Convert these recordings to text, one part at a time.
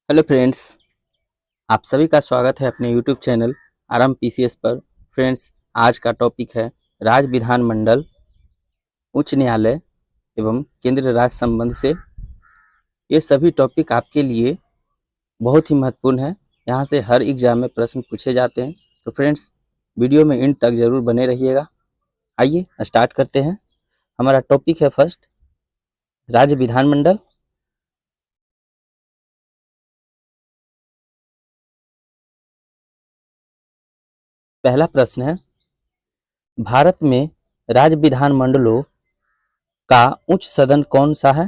Hello friends, आप सभी का स्वागत है अपने यूट्यूब चैनल आरएम पीसीएस पर। फ्रेंड्स, आज का टॉपिक है राज्य विधानमंडल, उच्च न्यायालय एवं केंद्र राज्य संबंध से। ये सभी टॉपिक आपके लिए बहुत ही महत्वपूर्ण है। यहाँ से हर एग्जाम में प्रश्न पूछे जाते हैं। तो फ्रेंड्स, वीडियो में एंड तक जरूर बने रहिएगा। आइए स्टार्ट करते हैं। हमारा टॉपिक है फर्स्ट, राज्य विधानमंडल। पहला प्रश्न है, भारत में राज्य विधानमंडलों का उच्च सदन कौन सा है?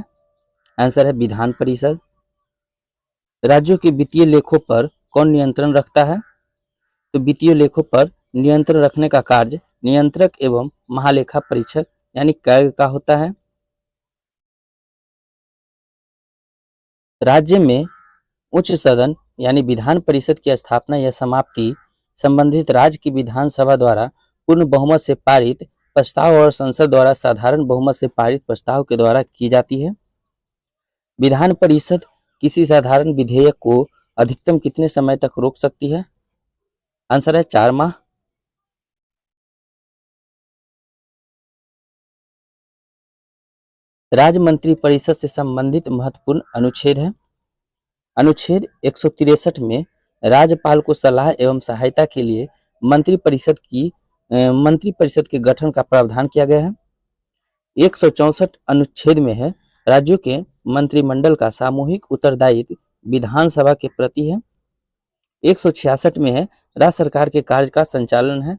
आंसर है विधान परिषद। राज्यों के वित्तीय लेखों पर कौन नियंत्रण रखता है? तो वित्तीय लेखों पर नियंत्रण रखने का कार्य नियंत्रक एवं महालेखा परीक्षक यानी कैग का होता है। राज्य में उच्च सदन यानी विधान परिषद की स्थापना या समाप्ति संबंधित राज्य की विधानसभा द्वारा पूर्ण बहुमत से पारित प्रस्ताव और संसद द्वारा साधारण बहुमत से पारित प्रस्ताव के द्वारा की जाती है। विधान परिषद किसी साधारण विधेयक को अधिकतम कितने समय तक रोक सकती है? आंसर है 4 माह। राज्य मंत्री परिषद से संबंधित महत्वपूर्ण अनुच्छेद है। अनुच्छेद 163 में राज्यपाल को सलाह एवं सहायता के लिए मंत्री परिषद के गठन का प्रावधान किया गया है। 164 अनुच्छेद में है राज्यों के मंत्रिमंडल का सामूहिक उत्तरदायित्व विधानसभा के प्रति है। 166 में है राज्य सरकार के कार्य का संचालन है।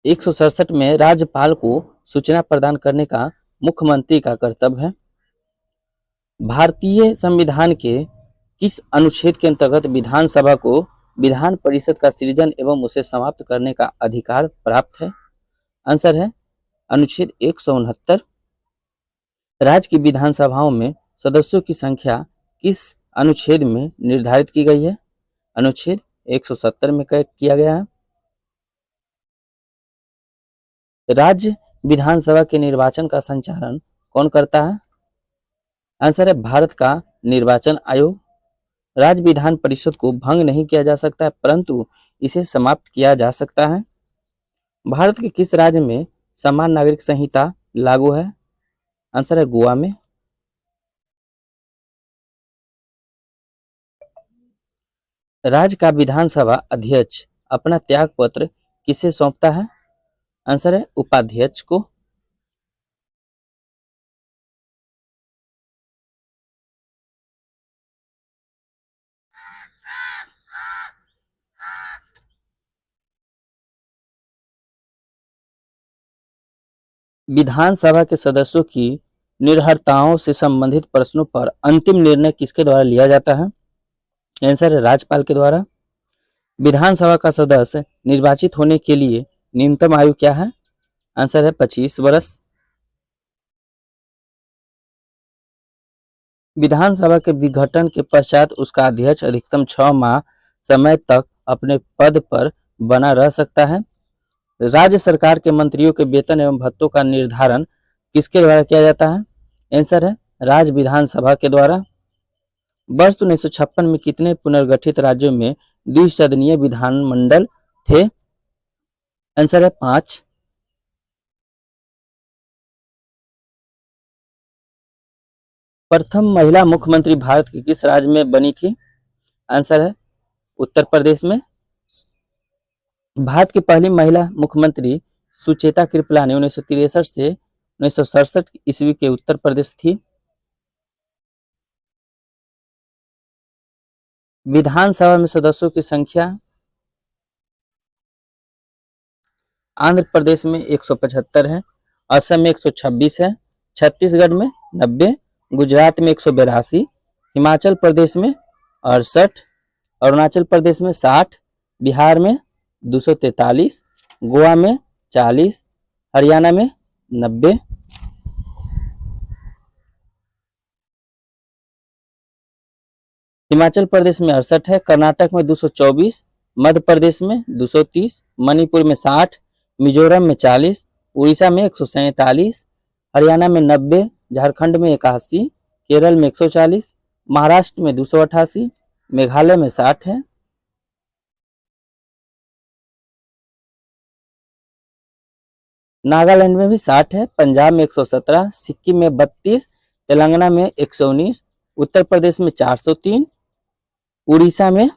167 में राज्यपाल को सूचना प्रदान करने का मुख्यमंत्री का कर्तव्य है। भारतीय संविधान के किस अनुच्छेद के अंतर्गत विधानसभा को विधान परिषद का सृजन एवं उसे समाप्त करने का अधिकार प्राप्त है? आंसर है अनुच्छेद 169। राज्य की विधानसभाओं में सदस्यों की संख्या किस अनुच्छेद में निर्धारित की गई है? अनुच्छेद 170 में किया गया है। राज्य विधानसभा के निर्वाचन का संचालन कौन करता है? आंसर है भारत का निर्वाचन आयोग। राज्य विधान परिषद को भंग नहीं किया जा सकता है, परंतु इसे समाप्त किया जा सकता है। भारत के किस राज्य में समान नागरिक संहिता लागू है? आंसर है गोवा में। राज्य का विधानसभा अध्यक्ष अपना त्याग पत्र किसे सौंपता है? आंसर है उपाध्यक्ष को। विधानसभा के सदस्यों की निर्भरताओं से संबंधित प्रश्नों पर अंतिम निर्णय किसके द्वारा लिया जाता है? आंसर है राज्यपाल के द्वारा। विधानसभा का सदस्य निर्वाचित होने के लिए न्यूनतम आयु क्या है? आंसर है 25 वर्ष। विधानसभा के विघटन के पश्चात उसका अध्यक्ष अधिकतम 6 माह समय तक अपने पद पर बना रह सकता है। राज्य सरकार के मंत्रियों के वेतन एवं भत्तों का निर्धारण किसके द्वारा किया जाता है? आंसर है राज्य विधानसभा के द्वारा। वर्ष 1956 में कितने पुनर्गठित राज्यों में द्विसदनीय विधानमंडल थे? आंसर है 5। प्रथम महिला मुख्यमंत्री भारत के किस राज्य में बनी थी? आंसर है उत्तर प्रदेश में। भारत की पहली महिला मुख्यमंत्री सुचेता कृपलानी 1963 से 1967 ईस्वी के उत्तर प्रदेश थी। विधानसभा में सदस्यों की संख्या आंध्र प्रदेश में 175 है, असम में 126 है, छत्तीसगढ़ में 90, गुजरात में 182, हिमाचल प्रदेश में 68, अरुणाचल प्रदेश में 60, बिहार में 243, गोवा में 40, हरियाणा में 90। हिमाचल प्रदेश में 68 है, कर्नाटक में 224, मध्य प्रदेश में 230, मणिपुर में 60, मिजोरम में 40, उड़ीसा में 147, हरियाणा में 90, झारखंड में 81, केरल में 140, महाराष्ट्र में 288, मेघालय में 60 है। नागालैंड में भी 60 है, पंजाब में 117, सिक्किम में 32, तेलंगाना में 119, उत्तर प्रदेश में 403, उड़ीसा में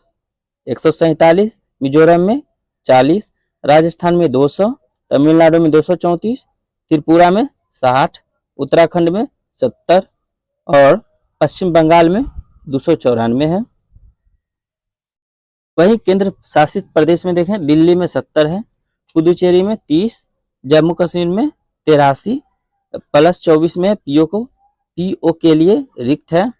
147, मिजोरम में 40, राजस्थान में 200, तमिलनाडु में 234, त्रिपुरा में 60, उत्तराखंड में 70 और पश्चिम बंगाल में 294 है। वहीं केंद्र शासित प्रदेश में देखें, दिल्ली में 70 है, पुदुचेरी में 30, जम्मू कश्मीर में 83, प्लस 24 में पीओ के लिए रिक्त है।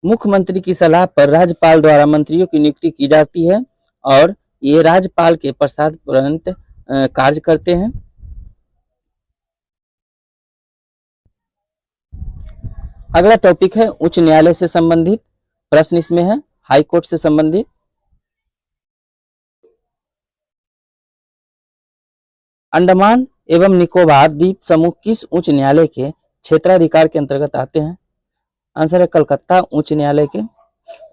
मुख्यमंत्री की सलाह पर राज्यपाल द्वारा मंत्रियों की नियुक्ति की जाती है और ये राज्यपाल के प्रसाद पर्यंत कार्य करते हैं। अगला टॉपिक है उच्च न्यायालय से संबंधित प्रश्न। इसमें है हाई कोर्ट से संबंधित। अंडमान एवं निकोबार द्वीप समूह किस उच्च न्यायालय के क्षेत्राधिकार के अंतर्गत आते हैं? आंसर है कलकत्ता उच्च न्यायालय के।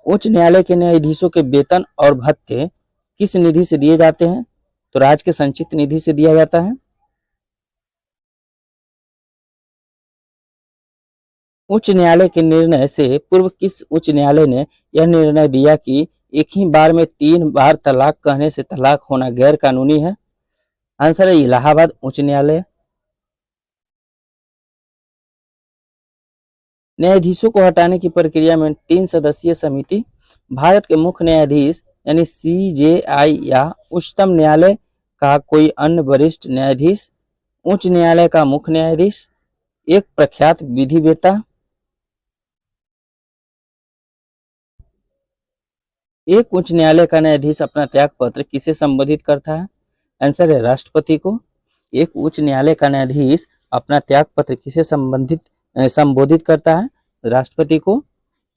उच्च न्यायालय के न्यायाधीशों के वेतन और भत्ते किस निधि से दिए जाते हैं? तो राज्य के संचित निधि से दिया जाता है। उच्च न्यायालय के निर्णय से पूर्व किस उच्च न्यायालय ने यह निर्णय दिया कि एक ही बार में 3 बार तलाक कहने से तलाक होना गैर कानूनी है? आंसर है इलाहाबाद उच्च न्यायालय। न्यायाधीशों को हटाने की प्रक्रिया में 3 सदस्यीय समिति भारत के मुख्य न्यायाधीश यानी CJI या उच्चतम न्यायालय का कोई अन्य वरिष्ठ न्यायाधीश, उच्च न्यायालय का मुख्य न्यायाधीश, एक प्रख्यात विधिवेत्ता। एक उच्च न्यायालय का न्यायाधीश अपना त्याग पत्र किसे संबोधित करता है? आंसर है राष्ट्रपति को। एक उच्च न्यायालय का न्यायाधीश अपना त्याग पत्र किसे संबोधित करता है? राष्ट्रपति को।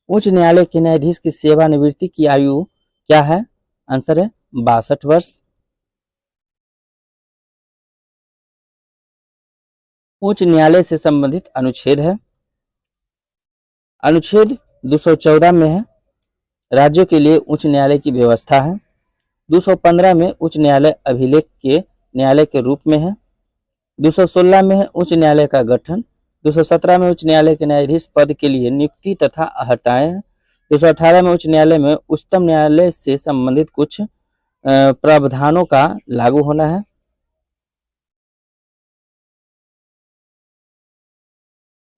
उच्च न्यायालय के न्यायाधीश की सेवानिवृत्ति की आयु क्या है? आंसर है 62 वर्ष। उच्च न्यायालय से संबंधित अनुच्छेद है। अनुच्छेद 214 में है राज्यों के लिए उच्च न्यायालय की व्यवस्था है। 215 में उच्च न्यायालय अभिलेख के न्यायालय के रूप में है। 216 में है उच्च न्यायालय का गठन। 217 में उच्च न्यायालय के न्यायाधीश पद के लिए नियुक्ति तथा अर्हताएं हैं। 218 में उच्च न्यायालय में उच्चतम न्यायालय से संबंधित कुछ प्रावधानों का लागू होना है।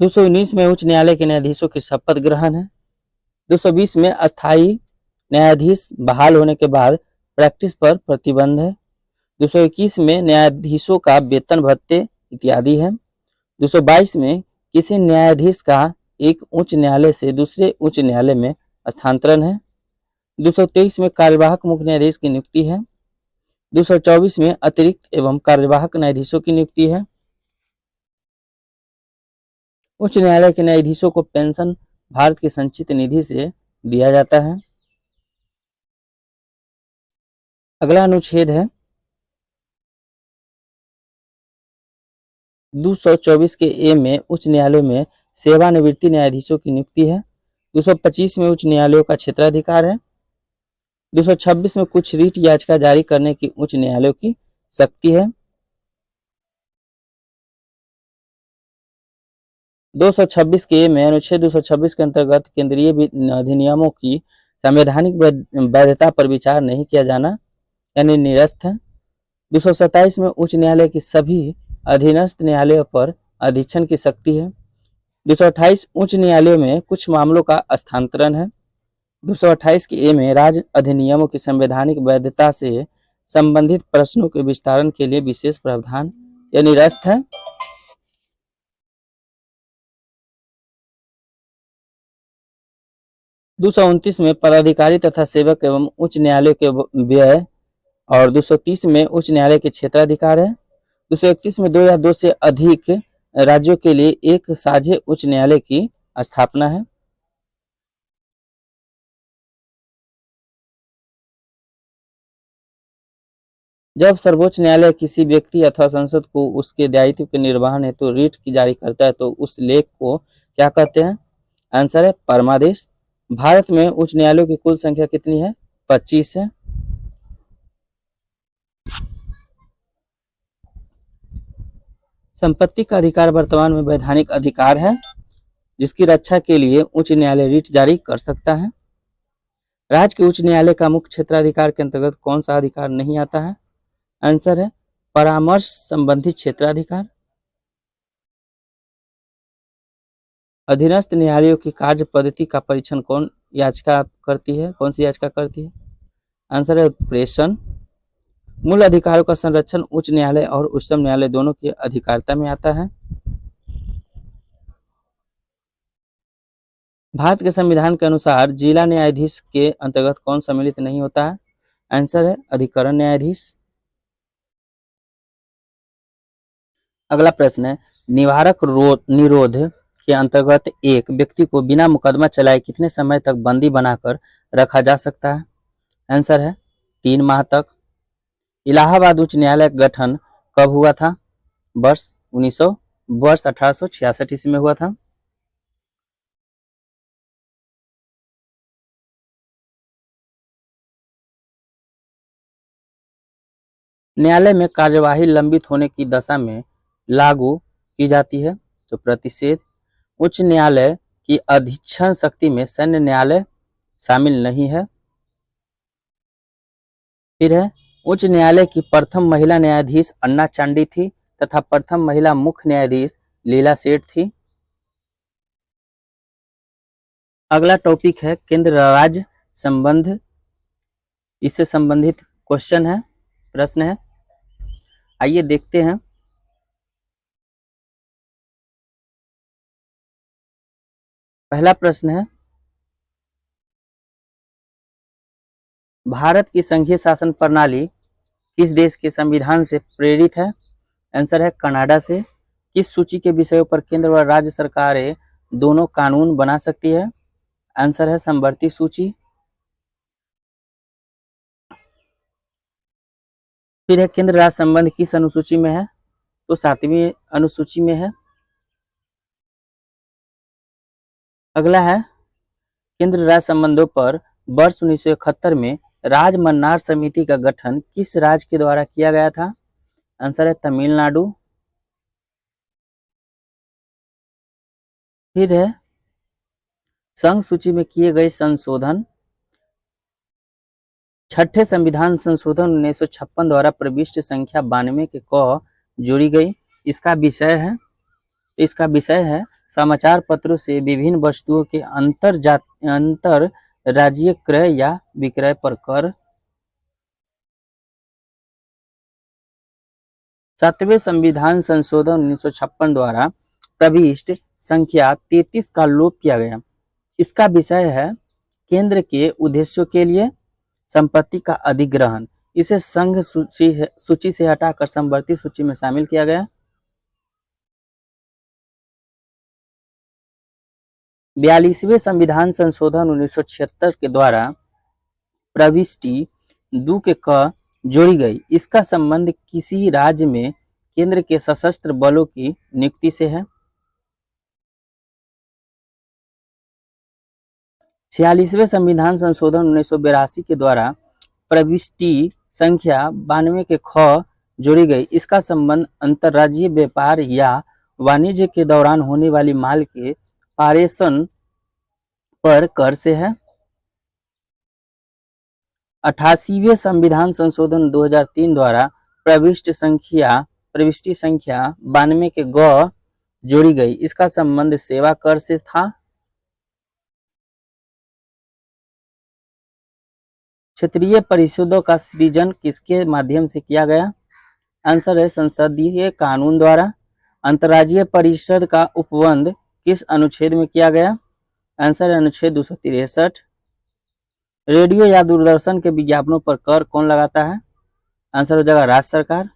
219 में उच्च न्यायालय के न्यायाधीशों की शपथ ग्रहण है। 220 में अस्थायी न्यायाधीश बहाल होने के बाद प्रैक्टिस पर प्रतिबंध है। 221 में न्यायाधीशों का वेतन भत्ते इत्यादि है। 222 में किसी न्यायाधीश का एक उच्च न्यायालय से दूसरे उच्च न्यायालय में स्थानांतरण है। 223 में कार्यवाहक मुख्य न्यायाधीश की नियुक्ति है। 224 में अतिरिक्त एवं कार्यवाहक न्यायाधीशों की नियुक्ति है। उच्च न्यायालय के न्यायाधीशों को पेंशन भारत की संचित निधि से दिया जाता है। अगला अनुच्छेद है 224 के ए में उच्च न्यायालयों में सेवानिवृत्ति न्यायाधीशों की नियुक्ति है। 225 में उच्च न्यायालयों का क्षेत्राधिकार है। 226 में कुछ रीट याचिका जारी करने की उच्च न्यायालयों की शक्ति है। 226 के ए में अनुच्छेद 226 के अंतर्गत केंद्रीय अधिनियमों की संवैधानिक वैधता पर विचार नहीं किया जाना यानी निरस्त है। 227 में उच्च न्यायालय की सभी अधीनस्थ न्यायालयों पर अधीक्षण की शक्ति है। 228 उच्च न्यायालयों में कुछ मामलों का स्थानांतरण है। 228 के ए में राज्य अधिनियमों की संवैधानिक वैधता से संबंधित प्रश्नों के विस्तारण के लिए विशेष प्रावधान यह निरस्त है। 229 में पदाधिकारी तथा सेवक एवं उच्च न्यायालय के व्यय और 230 में उच्च न्यायालय के क्षेत्राधिकार है। 231 में 2 या 2 से अधिक राज्यों के लिए एक साझे उच्च न्यायालय की स्थापना है। जब सर्वोच्च न्यायालय किसी व्यक्ति अथवा संसद को उसके दायित्व के निर्वहन हेतु रिट की जारी करता है तो उस लेख को क्या कहते हैं? आंसर है परमादेश। भारत में उच्च न्यायालयों की कुल संख्या कितनी है? 25 है। संपत्ति का अधिकार वर्तमान में वैधानिक अधिकार है जिसकी रक्षा के लिए उच्च न्यायालय रिट जारी कर सकता है। राज्य के उच्च न्यायालय का मुख्य क्षेत्राधिकार के अंतर्गत कौन सा अधिकार नहीं आता है? आंसर है परामर्श संबंधी क्षेत्राधिकार। अधीनस्थ न्यायालयों की कार्य पद्धति का परीक्षण कौन सी याचिका करती है? आंसर है उत्प्रेषण। मूल अधिकारों का संरक्षण उच्च न्यायालय और उच्चतम न्यायालय दोनों की अधिकारिता में आता है। भारत के संविधान के अनुसार जिला न्यायाधीश के अंतर्गत कौन सम्मिलित नहीं होता है? आंसर है अधिकरण न्यायाधीश। अगला प्रश्न है निवारक निरोध के अंतर्गत एक व्यक्ति को बिना मुकदमा चलाए कितने समय तक बंदी बनाकर रखा जा सकता है? आंसर है 3 माह तक। इलाहाबाद उच्च न्यायालय का गठन कब हुआ था? वर्ष 1866 ईस्वी में हुआ था। न्यायालय में कार्यवाही लंबित होने की दशा में लागू की जाती है तो प्रतिषेध। उच्च न्यायालय की अधीक्षण शक्ति में सैन्य न्यायालय शामिल नहीं है। फिर है उच्च न्यायालय की प्रथम महिला न्यायाधीश अन्ना चांडी थी तथा प्रथम महिला मुख्य न्यायाधीश लीला सेठ थी। अगला टॉपिक है केंद्र राज्य संबंध, इससे संबंधित प्रश्न है। आइए देखते हैं। पहला प्रश्न है भारत की संघीय शासन प्रणाली किस देश के संविधान से प्रेरित है? आंसर है कनाडा से। किस सूची के विषयों पर केंद्र व राज्य सरकारें दोनों कानून बना सकती है? आंसर है समवर्ती सूची। फिर है केंद्र राज्य संबंध किस अनुसूची में है? तो 7वीं अनुसूची में है। अगला है केंद्र राज्य संबंधों पर वर्ष 1971 में राज्य मन्नार समिति का गठन किस राज्य के द्वारा किया गया था? आंसर है तमिलनाडु। फिर है संघ सूची में किए गए संशोधन। छठे संविधान संशोधन 1956 द्वारा प्रविष्ट संख्या 92 के क जोड़ी गई। इसका विषय है समाचार पत्रों से विभिन्न वस्तुओं के अंतर राज्यीय क्रय या विक्रय पर कर। 7वें संविधान संशोधन 1956 द्वारा प्रविष्ट संख्या 33 का लोप किया गया। इसका विषय है केंद्र के उद्देश्यों के लिए संपत्ति का अधिग्रहण। इसे संघ सूची से हटाकर समवर्ती सूची में शामिल किया गया। 42वें संविधान संशोधन 1976 के द्वारा प्रविष्टि 2 के क जोड़ी गई। इसका संबंध किसी राज्य में केंद्र के सशस्त्र बलों की नियुक्ति से है। 46वें संविधान संशोधन 1982 के द्वारा प्रविष्टि संख्या 92 के ख जोड़ी गई। इसका संबंध अंतर्राज्यीय व्यापार या वाणिज्य के दौरान होने वाली माल के पारेषण पर कर से है। 88वें संविधान संशोधन 2003 द्वारा प्रविष्टि संख्या 92 के ग जोड़ी गई। इसका संबंध सेवा कर से था। क्षेत्रीय परिषदों का सृजन किसके माध्यम से किया गया? आंसर है संसदीय कानून द्वारा। अंतर्राज्यीय परिषद का उपबंध किस अनुच्छेद में किया गया? आंसर है अनुच्छेद 263। रेडियो या दूरदर्शन के विज्ञापनों पर कर कौन लगाता है? आंसर हो जाएगा राज्य सरकार।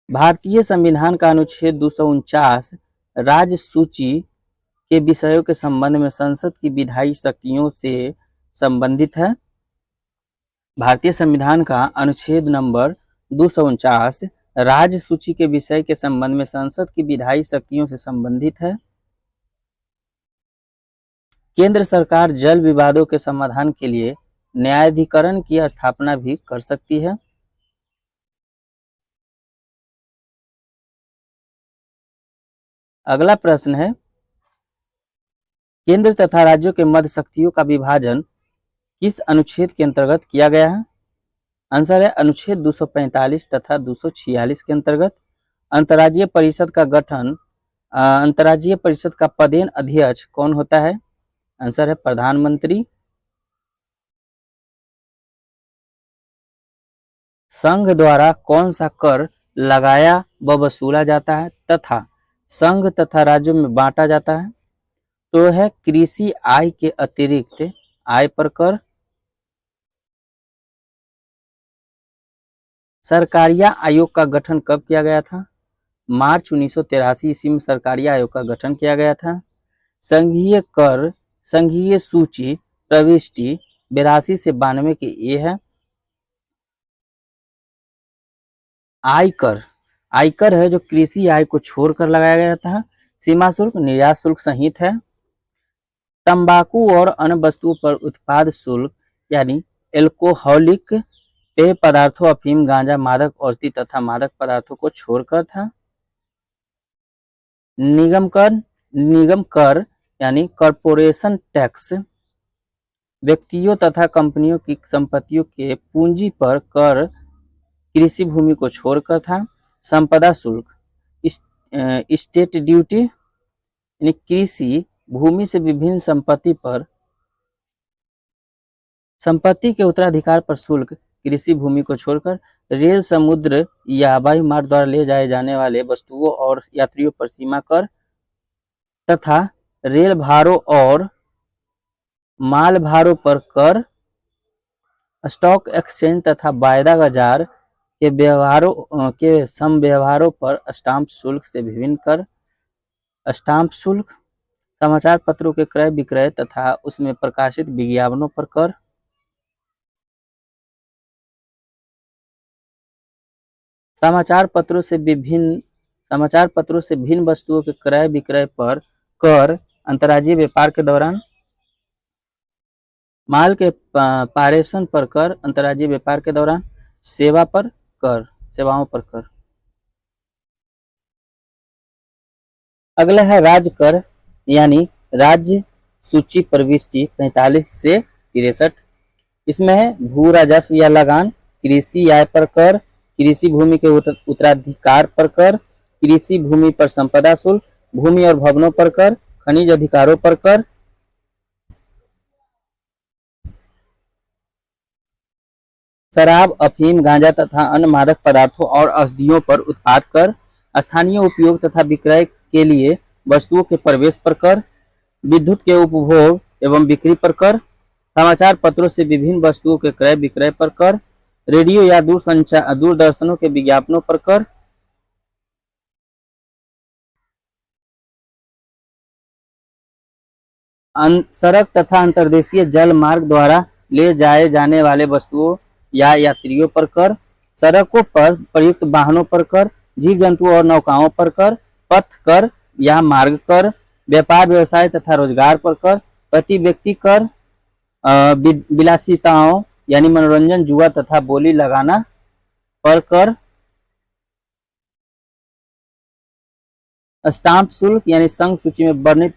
भारतीय संविधान का अनुच्छेद 249 राज्य सूची के विषयों के संबंध में संसद की विधायी शक्तियों से संबंधित है? भारतीय संविधान का अनुच्छेद नंबर 249 राज्य सूची के विषय के संबंध में संसद की विधायी शक्तियों से संबंधित है। केंद्र सरकार जल विवादों के समाधान के लिए न्यायाधिकरण की स्थापना भी कर सकती है। अगला प्रश्न है, केंद्र तथा राज्यों के मध्य शक्तियों का विभाजन किस अनुच्छेद के अंतर्गत किया गया है? आंसर है अनुच्छेद 245 तथा 246 के अंतर्गत। अंतर्राज्यीय परिषद का गठन, अंतर्राज्यीय परिषद का पदेन अध्यक्ष कौन होता है? आंसर है प्रधानमंत्री। संघ द्वारा कौन सा कर लगाया व वसूला जाता है तथा संघ तथा राज्यों में बांटा जाता है? तो है कृषि आय के अतिरिक्त आय पर कर। सरकारिया आयोग का गठन कब किया गया था? मार्च 1983 ईस्वी में सरकारिया आयोग का गठन किया गया था। संघीय कर, संघीय सूची प्रविष्टि 82 से 92 के ये है। आयकर, आयकर है जो कृषि आय को छोड़कर लगाया गया था। सीमा शुल्क, निर्यात शुल्क सहित है। तंबाकू और अन्य वस्तुओं पर उत्पाद शुल्क यानी एल्कोहलिक पेय पदार्थों, अफीम, गांजा, मादक औषधि तथा मादक पदार्थों को छोड़कर था। निगम कर, निगम कर यानी कॉरपोरेशन टैक्स व्यक्तियों तथा कंपनियों की संपत्तियों के पूंजी पर कर कृषि भूमि को छोड़कर था। संपदा शुल्क, स्टेट ड्यूटी यानी कृषि भूमि से विभिन्न संपत्ति पर, संपत्ति के उत्तराधिकार पर शुल्क कृषि भूमि को छोड़कर। रेल, समुद्र या वायु मार्ग द्वारा ले जाए जाने वाले वस्तुओं और यात्रियों पर सीमा कर तथा रेल भाड़ों और माल भाड़ों पर कर। स्टॉक एक्सचेंज तथा वायदा बाजार के व्यवहारों के सम व्यवहारों पर स्टाम्प शुल्क से विभिन्न कर। स्टाम्प शुल्क, समाचार पत्रों के क्रय विक्रय तथा उसमें प्रकाशित विज्ञापनों पर कर। समाचार पत्रों से भिन्न वस्तुओं के क्रय विक्रय पर कर अंतर्राज्यीय व्यापार के दौरान। माल के पारेषण पर कर अंतर्राज्यीय व्यापार के दौरान। सेवा पर कर, सेवाओं पर कर। अगला है राज्य कर यानी राज्य सूची प्रविष्टि 45 से 63। इसमें है भू राजस्व या लगान, कृषि आय पर कर, कृषि भूमि के उत्तराधिकार पर कर, कृषि भूमि पर संपदा शुल्क, भूमि और भवनों पर कर, खनिज अधिकारों पर कर। शराब, अफीम, गांजा तथा अन्य मादक पदार्थों और औषधियों पर उत्पाद कर। स्थानीय उपयोग तथा विक्रय के लिए वस्तुओं के प्रवेश पर कर। विद्युत के उपभोग एवं बिक्री पर कर। समाचार पत्रों से विभिन्न वस्तुओं के क्रय विक्रय पर कर। रेडियो या दूरदर्शनों के विज्ञापनों पर कर। सड़क तथा अंतर्देशीय जल मार्ग द्वारा ले जाए जाने वाले वस्तुओं या यात्रियों पर कर। सड़कों पर प्रयुक्त वाहनों पर कर। जीव जंतुओं और नौकाओं पर कर। पथ कर या मार्ग कर। व्यापार व्यवसाय तथा रोजगार पर कर। प्रति व्यक्ति कर। विलासिताओं यानी मनोरंजन, जुआ तथा बोली लगाना पर कर। स्टाम्प शुल्क यानी संघ सूची में वर्णित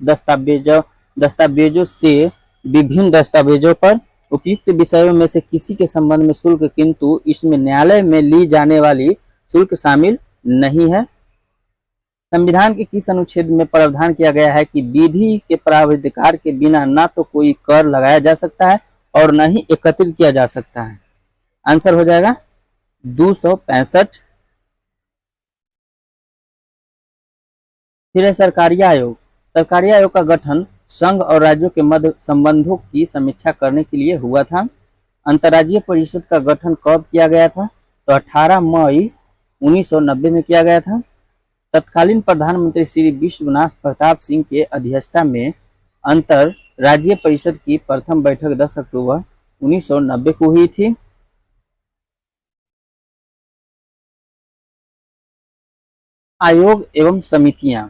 दस्तावेजों से विभिन्न दस्तावेजों पर। उपयुक्त विषयों में से किसी के संबंध में शुल्क किंतु इसमें न्यायालय में ली जाने वाली शुल्क शामिल नहीं है। संविधान के किस अनुच्छेद में प्रावधान किया गया है कि विधि के प्रावधान के बिना न तो कोई कर लगाया जा सकता है और न ही एकत्रित किया जा सकता है? आंसर हो जाएगा 265। फिर है सरकारिया आयोग। सरकारिया आयोग का गठन संघ और राज्यों के मध्य संबंधों की समीक्षा करने के लिए हुआ था। अंतर्राज्यीय परिषद का गठन कब किया गया था? तो 18 मई 1990 में किया गया था। तत्कालीन प्रधानमंत्री श्री विश्वनाथ प्रताप सिंह के अध्यक्षता में अंतर राज्य परिषद की प्रथम बैठक 10 अक्टूबर 1990 को हुई थी। आयोग एवं समितियां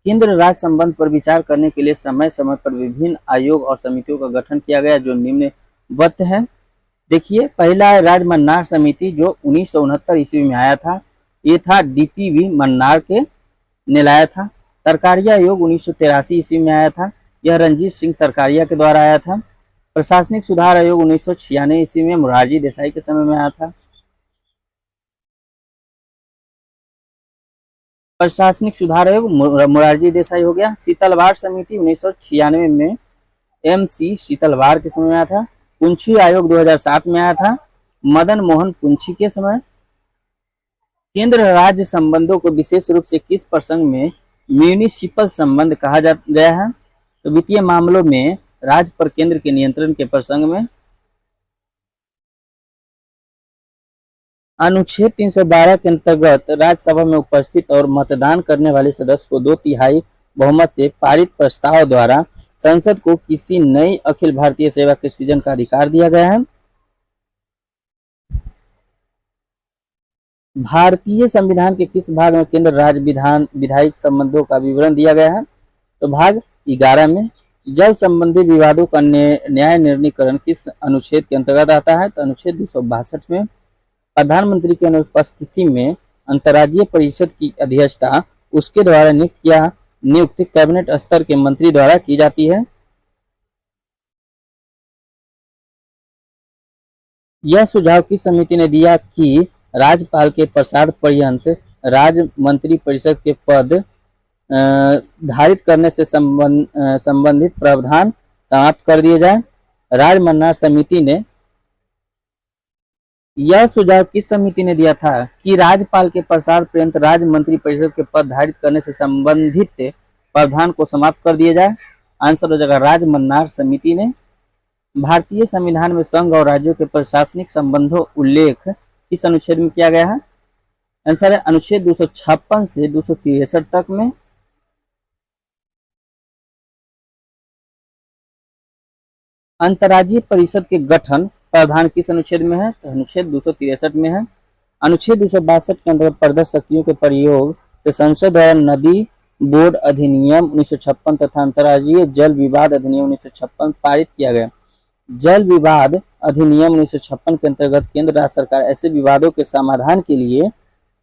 केंद्र राज्य संबंध पर विचार करने के लिए समय समय पर विभिन्न आयोग और समितियों का गठन किया गया जो निम्नवत है। देखिए, पहला है राज मन्नार समिति जो 1969 ईस्वी में आया था। ये था डीपीवी मन्नार के ने लाया था। सरकारिया आयोग 1983 ईस्वी में आया था। यह रणजीत सिंह सरकारिया के द्वारा आया था। प्रशासनिक सुधार आयोग 1996 ईस्वी में मोरारजी देसाई के समय में आया था। प्रशासनिक सुधार आयोग मोरारजी देसाई हो गया। शीतलवाड़ समिति 1996 में MC शीतलवाड़ के समय में आया था। पुंछी आयोग 2007 में आया था, मदन मोहन पुंछी के समय। केंद्र राज्य संबंधों को विशेष रूप से किस प्रसंग में म्यूनिसिपल संबंध कहा गया है? तो वित्तीय मामलों में राज्य पर केंद्र के नियंत्रण के प्रसंग में। अनुच्छेद 312 के अंतर्गत राज्यसभा में उपस्थित और मतदान करने वाले सदस्य को 2/3 बहुमत से पारित प्रस्ताव द्वारा संसद को किसी नई अखिल भारतीय सेवा के सृजन का अधिकार दिया गया है। भारतीय संविधान के किस भाग में केंद्र राज्य विधायिक संबंधों का विवरण दिया गया है? तो भाग 11 में। जल संबंधी विवादों का न्याय निर्णीकरण किस अनुच्छेद के अंतर्गत आता है? तो अनुच्छेद 262 में। प्रधानमंत्री की अनुपस्थिति में अंतर्राज्यीय परिषद की अध्यक्षता उसके द्वारा नियुक्त कैबिनेट स्तर के मंत्री द्वारा की जाती है। यह सुझाव किस समिति ने दिया कि राज्यपाल के प्रसाद पर्यंत राज्य मंत्री परिषद के पद धारित करने से संबंधित प्रावधान समाप्त कर दिए जाए? राज मन्नार समिति ने यह सुझाव किस समिति ने दिया था कि राज्यपाल के प्रसाद पर्यंत राज्य मंत्री परिषद के पद धारित करने से संबंधित प्रावधान को समाप्त कर दिया जाए? आंसर हो जाएगा राज मन्नार समिति ने। भारतीय संविधान में संघ और राज्यों के प्रशासनिक संबंधों उल्लेख किस अनुच्छेद में किया गया है? आंसर है अनुच्छेद 256 से 263 तक में। अंतर्राज्यीय परिषद के गठन प्रावधान किस अनुच्छेद में है? तो अनुच्छेद 263 में है। अनुच्छेद 262 के अंतर्गत प्रदत्त शक्तियों के प्रयोग से संसद द्वारा नदी बोर्ड अधिनियम 1956 तथा अंतर्राज्यीय जल विवाद अधिनियम 1956 पारित किया गया। जल विवाद अधिनियम 1956 के अंतर्गत केंद्र राज्य सरकार ऐसे विवादों के समाधान के लिए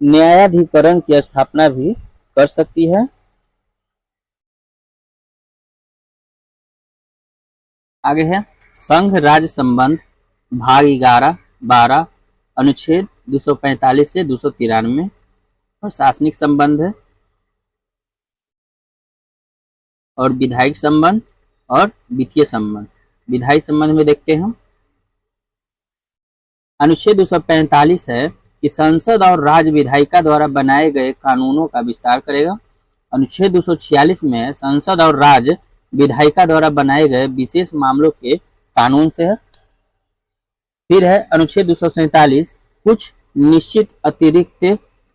न्यायाधिकरण की स्थापना भी कर सकती है। आगे है संघ राज्य संबंध भाग 11-12 अनुच्छेद 245 से 293 प्रशासनिक संबंध है और विधायिक संबंध और वित्तीय संबंध। विधायिक संबंध में देखते हैं अनुच्छेद 245 है कि संसद और राज्य विधायिका द्वारा बनाए गए कानूनों का विस्तार करेगा। अनुच्छेद 246 में संसद और राज्य विधायिका द्वारा बनाए गए विशेष मामलों के कानून से है। फिर है अनुच्छेद 247 कुछ निश्चित अतिरिक्त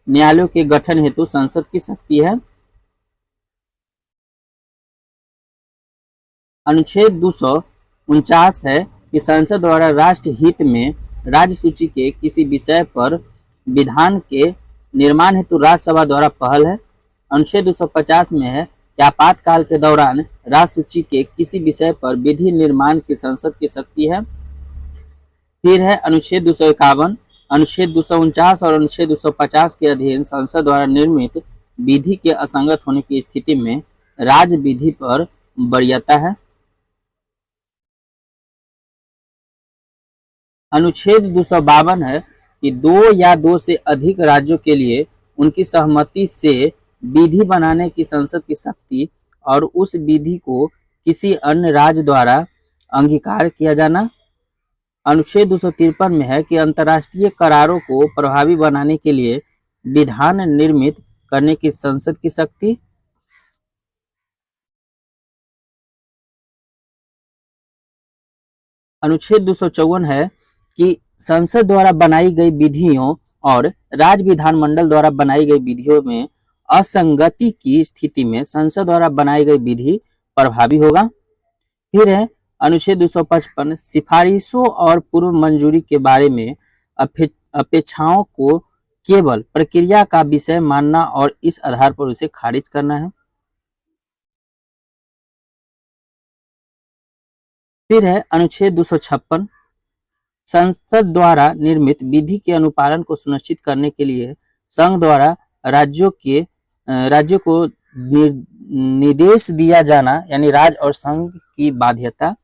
न्यायालयों के गठन हेतु संसद की शक्ति है। अनुच्छेद 249 है कि संसद द्वारा राष्ट्र हित में राज्य सूची के किसी विषय पर विधान के निर्माण हेतु राज्यसभा द्वारा पहल है। अनुच्छेद 250 में है कि आपातकाल के दौरान राज्य सूची के किसी विषय पर विधि निर्माण की संसद की शक्ति है। फिर है अनुच्छेद 251, अनुच्छेद 249 और अनुच्छेद 250 के अधीन संसद द्वारा निर्मित विधि के असंगत होने की स्थिति में राज्य विधि पर वरीयता है। अनुच्छेद 252 है कि 2 या 2 से अधिक राज्यों के लिए उनकी सहमति से विधि बनाने की संसद की शक्ति और उस विधि को किसी अन्य राज्य द्वारा अंगीकार किया जाना। अनुच्छेद 253 में है कि अंतर्राष्ट्रीय करारों को प्रभावी बनाने के लिए विधान निर्मित करने की संसद की शक्ति। अनुच्छेद 254 है कि संसद द्वारा बनाई गई विधियों और राज्य विधानमंडल द्वारा बनाई गई विधियों में असंगति की स्थिति में संसद द्वारा बनाई गई विधि प्रभावी होगा। फिर है अनुच्छेद 255 सिफारिशों और पूर्व मंजूरी के बारे में अपेक्षाओं को केवल प्रक्रिया का विषय मानना और इस आधार पर उसे खारिज करना है। फिर है अनुच्छेद 256 संसद द्वारा निर्मित विधि के अनुपालन को सुनिश्चित करने के लिए संघ द्वारा राज्यों को निर्देश दिया जाना, यानी राज्य और संघ की बाध्यता।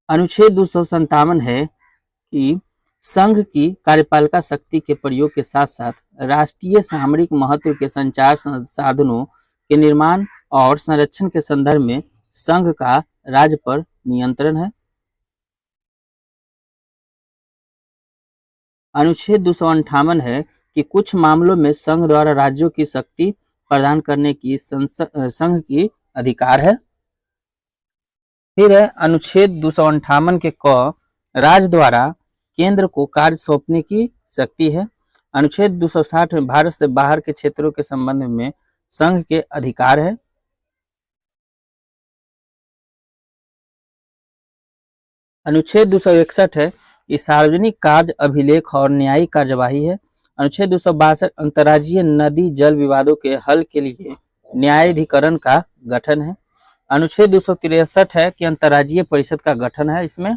अनुच्छेद 257 है कि संघ की कार्यपालिका शक्ति के प्रयोग के साथ साथ राष्ट्रीय सामरिक महत्व के संचार साधनों के निर्माण और संरक्षण के संदर्भ में संघ का राज्य पर नियंत्रण है। अनुच्छेद 258 है कि कुछ मामलों में संघ द्वारा राज्यों की शक्ति प्रदान करने की संघ की अधिकार है। फिर है अनुच्छेद 258 के क राज्य द्वारा केंद्र को कार्य सौंपने की शक्ति है। अनुच्छेद 260 में भारत से बाहर के क्षेत्रों के संबंध में संघ के अधिकार है। अनुच्छेद 261 है कि सार्वजनिक कार्य अभिलेख और न्यायिक कार्यवाही है। अनुच्छेद 262 अंतर्राज्यीय नदी जल विवादों के हल के लिए न्यायाधिकरण का गठन है। अनुच्छेद 263 है कि अंतर्राज्यीय परिषद का गठन है। इसमें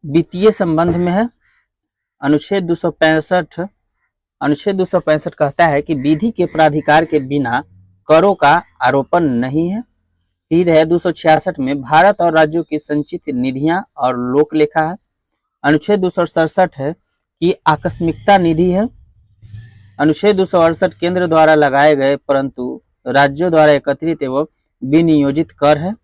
वित्तीय संबंध में है। अनुच्छेद 265 कहता है कि विधि के प्राधिकार के बिना करों का आरोपण नहीं है। फिर है 266 में भारत और राज्यों की संचित निधियां और लोक लेखा है। अनुच्छेद 267 है कि आकस्मिकता निधि है। अनुच्छेद 268 केंद्र द्वारा लगाए गए परंतु राज्यों द्वारा एकत्रित एवं विनियोजित कर है।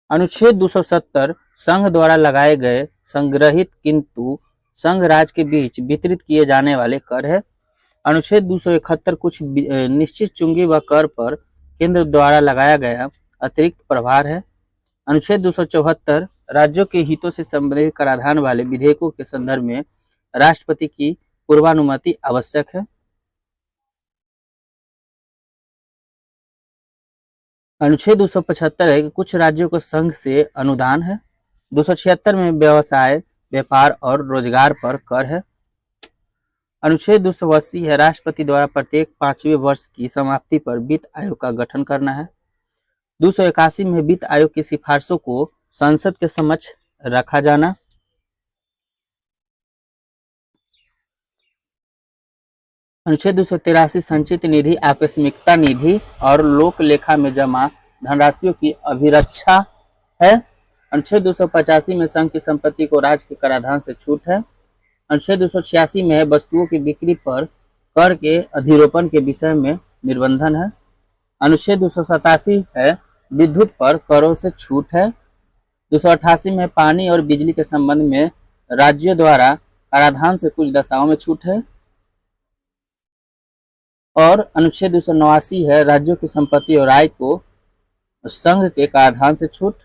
अनुच्छेद 270 संघ द्वारा लगाए गए संग्रहित किंतु संघ राज्य के बीच वितरित किए जाने वाले कर है। अनुच्छेद 271 कुछ निश्चित चुंगी व कर पर केंद्र द्वारा लगाया गया अतिरिक्त प्रभार है। अनुच्छेद 274 राज्यों के हितों से संबंधित कराधान वाले विधेयकों के संदर्भ में राष्ट्रपति की पूर्वानुमति आवश्यक है। अनुच्छेद 275 है कि कुछ राज्यों को संघ से अनुदान है। 276 में व्यवसाय, व्यापार और रोजगार पर कर है। अनुच्छेद 280 है राष्ट्रपति द्वारा प्रत्येक 5वें वर्ष की समाप्ति पर वित्त आयोग का गठन करना है। 281 में वित्त आयोग की सिफारिशों को संसद के समक्ष रखा जाना। अनुच्छेद 283 संचित निधि, आकस्मिकता निधि और लोक लेखा में जमा धनराशियों की अभिरक्षा है। अनुच्छेद 285 में संघ की संपत्ति को राज्य के कराधान से छूट है। अनुच्छेद 286 में वस्तुओं की बिक्री पर कर के अधिरोपण के विषय में निर्बंधन है। अनुच्छेद 287 है विद्युत पर करों से छूट है। 288 में पानी और बिजली के संबंध में राज्यों द्वारा कराधान से कुछ दशाओं में छूट है। और अनुच्छेद 289 है राज्यों की संपत्ति और आय को संघ के कराधान से छूट।